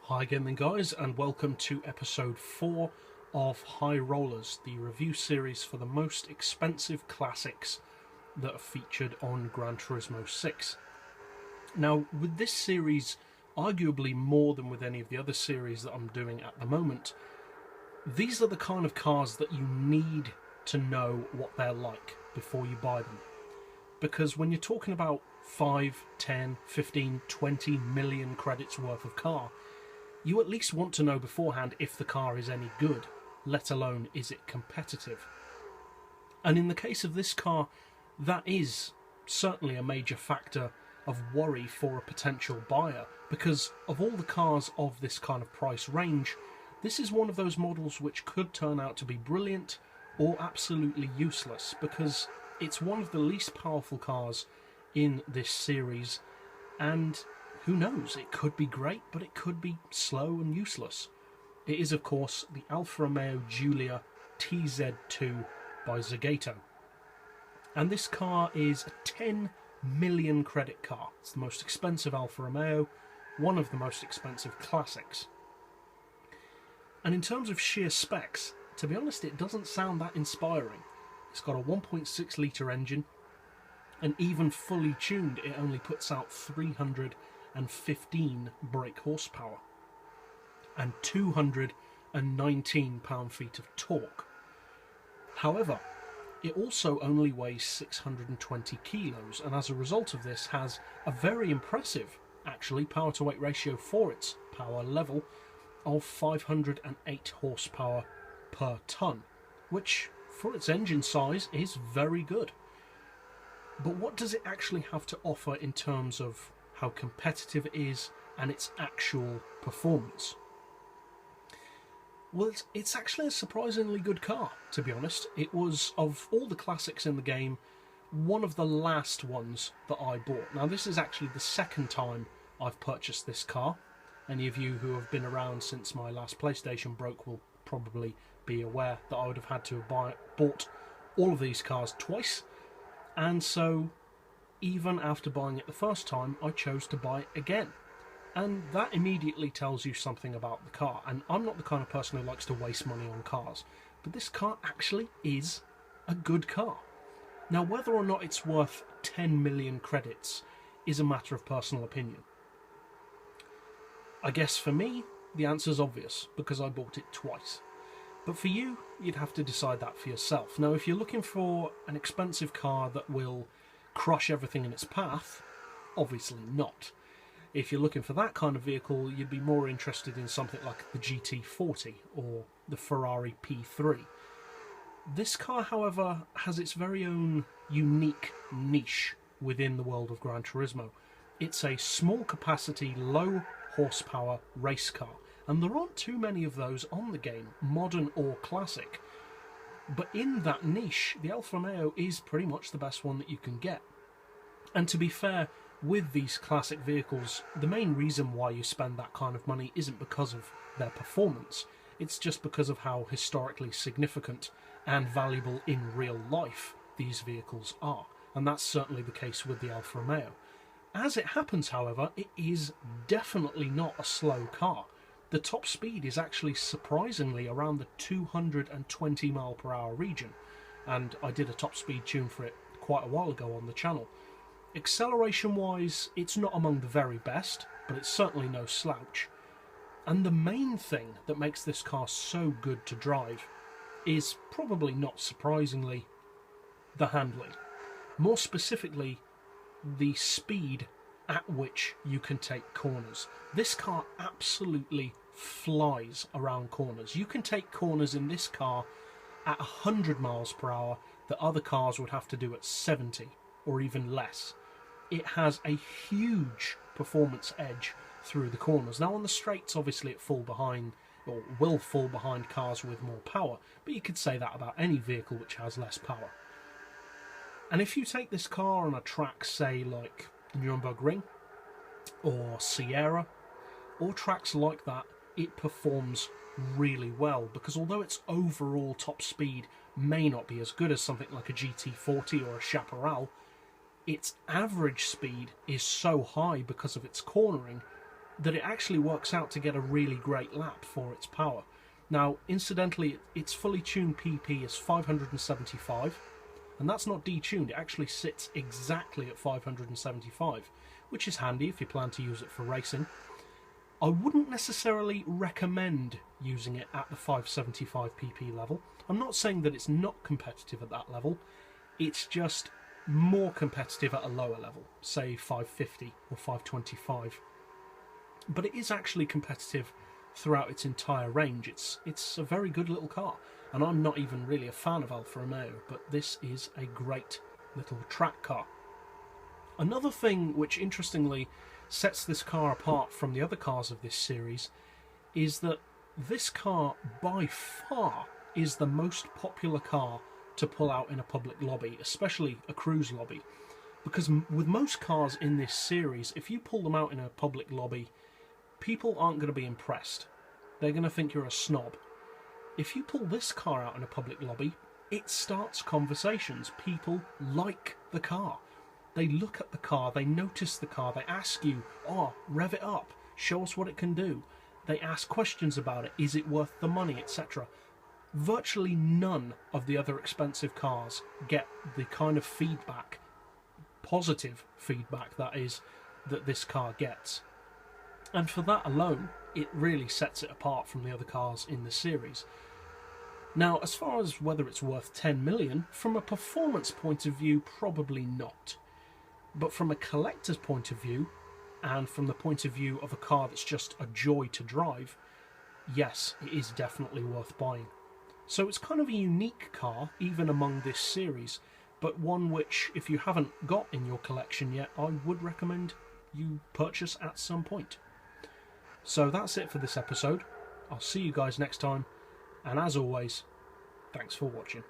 Hi gaming guys, and welcome to episode 4 of High Rollers, the review series for the most expensive classics that are featured on Gran Turismo 6. Now, with this series, arguably more than with any of the other series that I'm doing at the moment, these are the kind of cars that you need to know what they're like before you buy them. Because when you're talking about 5, 10, 15, 20 million credits worth of car, you at least want to know beforehand if the car is any good, let alone is it competitive. And in the case of this car, that is certainly a major factor of worry for a potential buyer, because of all the cars of this kind of price range, this is one of those models which could turn out to be brilliant or absolutely useless, because it's one of the least powerful cars in this series, and who knows, it could be great, but it could be slow and useless. It is, of course, the Alfa Romeo Giulia TZ2 by Zagato. And this car is a 10 million credit car. It's the most expensive Alfa Romeo, one of the most expensive classics. And in terms of sheer specs, to be honest, it doesn't sound that inspiring. It's got a 1.6 litre engine, and even fully tuned, it only puts out 315 brake horsepower and 219 pound-feet of torque. However, it also only weighs 620 kilos, and as a result of this has a very impressive, actually, power-to-weight ratio for its power level of 508 horsepower per tonne, which, for its engine size, is very good. But what does it actually have to offer in terms of how competitive it is and its actual performance? Well, it's actually a surprisingly good car, to be honest. It was, of all the classics in the game, one of the last ones that I bought. Now, this is actually the second time I've purchased this car. Any of you who have been around since my last PlayStation broke will probably be aware that I would have had to have bought all of these cars twice. And so, even after buying it the first time, I chose to buy it again. And that immediately tells you something about the car. And I'm not the kind of person who likes to waste money on cars, but this car actually is a good car. Now, whether or not it's worth 10 million credits is a matter of personal opinion. I guess for me, the answer's obvious, because I bought it twice. But for you, you'd have to decide that for yourself. Now, if you're looking for an expensive car that will crush everything in its path, obviously not. If you're looking for that kind of vehicle, you'd be more interested in something like the GT40 or the Ferrari P3. This car, however, has its very own unique niche within the world of Gran Turismo. It's a small capacity, low horsepower race car. And there aren't too many of those on the game, modern or classic. But in that niche, the Alfa Romeo is pretty much the best one that you can get. And to be fair, with these classic vehicles, the main reason why you spend that kind of money isn't because of their performance. It's just because of how historically significant and valuable in real life these vehicles are. And that's certainly the case with the Alfa Romeo. As it happens, however, it is definitely not a slow car. The top speed is actually surprisingly around the 220 mile per hour region, and I did a top speed tune for it quite a while ago on the channel. Acceleration wise, it's not among the very best, but it's certainly no slouch. And the main thing that makes this car so good to drive is, probably not surprisingly, the handling. More specifically, the speed at which you can take corners. This car absolutely flies around corners. You can take corners in this car at 100 miles per hour that other cars would have to do at 70 or even less. It has a huge performance edge through the corners. Now on the straights, obviously it will fall behind cars with more power, but you could say that about any vehicle which has less power. And if you take this car on a track, say like the Nürburgring or Sierra or tracks like that, it performs really well, because although its overall top speed may not be as good as something like a GT40 or a Chaparral, its average speed is so high because of its cornering that it actually works out to get a really great lap for its power. Now, incidentally, its fully tuned PP is 575, and that's not detuned. It actually sits exactly at 575, which is handy if you plan to use it for racing. I wouldn't necessarily recommend using it at the 575 PP level. I'm not saying that it's not competitive at that level, it's just more competitive at a lower level, say 550 or 525. But it is actually competitive throughout its entire range. It's a very good little car, and I'm not even really a fan of Alfa Romeo, but this is a great little track car. Another thing which interestingly sets this car apart from the other cars of this series is that this car by far is the most popular car to pull out in a public lobby, especially a cruise lobby, because with most cars in this series, if you pull them out in a public lobby, people aren't going to be impressed. They're going to think you're a snob. If you pull this car out in a public lobby, it starts conversations. People like the car. They look at the car, they notice the car, they ask you, oh, rev it up, show us what it can do. They ask questions about it, is it worth the money, etc. Virtually none of the other expensive cars get the kind of feedback, positive feedback that is, that this car gets. And for that alone, it really sets it apart from the other cars in the series. Now, as far as whether it's worth 10 million, from a performance point of view, probably not. But from a collector's point of view, and from the point of view of a car that's just a joy to drive, yes, it is definitely worth buying. So it's kind of a unique car, even among this series, but one which, if you haven't got in your collection yet, I would recommend you purchase at some point. So that's it for this episode. I'll see you guys next time, and as always, thanks for watching.